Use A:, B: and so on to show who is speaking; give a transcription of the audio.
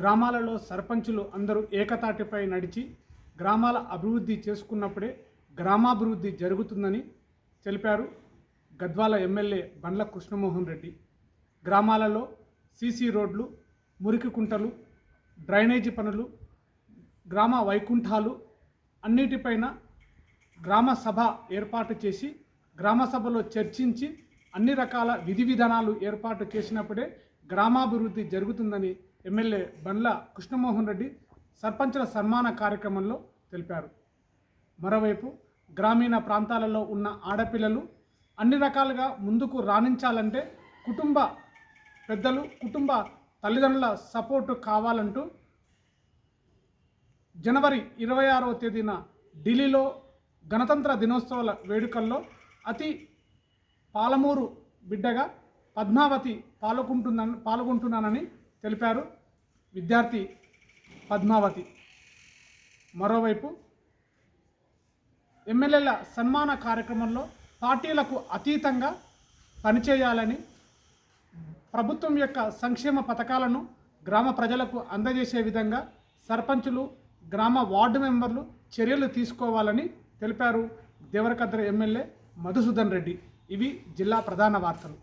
A: గ్రామాలలో సర్పంచులు అందరూ ఏకతాటిపై నడిచి గ్రామాల అభివృద్ధి చేసుకున్నప్పుడే గ్రామాభివృద్ధి జరుగుతుందని తెలిపారు గద్వాల ఎమ్మెల్యే బండ్ల కృష్ణమోహన్ రెడ్డి. గ్రామాలలో సీసీ రోడ్లు, మురికి కుంటలు, డ్రైనేజీ పనులు, గ్రామ వైకుంఠాలు అన్నిటిపైన గ్రామ సభ ఏర్పాటు చేసి గ్రామ సభలో చర్చించి అన్ని రకాల విధి విధానాలు ఏర్పాటు చేసినప్పుడే గ్రామాభివృద్ధి జరుగుతుందని ఎమ్మెల్యే బండ్ల కృష్ణమోహన్ రెడ్డి సర్పంచుల సన్మాన కార్యక్రమంలో తెలిపారు. మరోవైపు గ్రామీణ ప్రాంతాలలో ఉన్న ఆడపిల్లలు అన్ని రకాలుగా ముందుకు రాణించాలంటే కుటుంబ పెద్దలు, కుటుంబ తల్లిదండ్రుల సపోర్టు కావాలంటూ జనవరి 26వ తేదీన ఢిల్లీలో గణతంత్ర దినోత్సవాల వేడుకల్లో అతి పాలమూరు బిడ్డగా పద్మావతి పాల్గొంటున్నానని తెలిపారు విద్యార్థి పద్మావతి. మరోవైపు ఎమ్మెల్యేల సన్మాన కార్యక్రమంలో పార్టీలకు అతీతంగా పనిచేయాలని, ప్రభుత్వం యొక్క సంక్షేమ పథకాలను గ్రామ ప్రజలకు అందజేసే విధంగా సర్పంచులు, గ్రామ వార్డు మెంబర్లు చర్యలు తీసుకోవాలని తెలిపారు దేవరకద్ర ఎమ్మెల్యే మధుసూదన్ రెడ్డి. ఇవి జిల్లా ప్రధాన వార్తలు.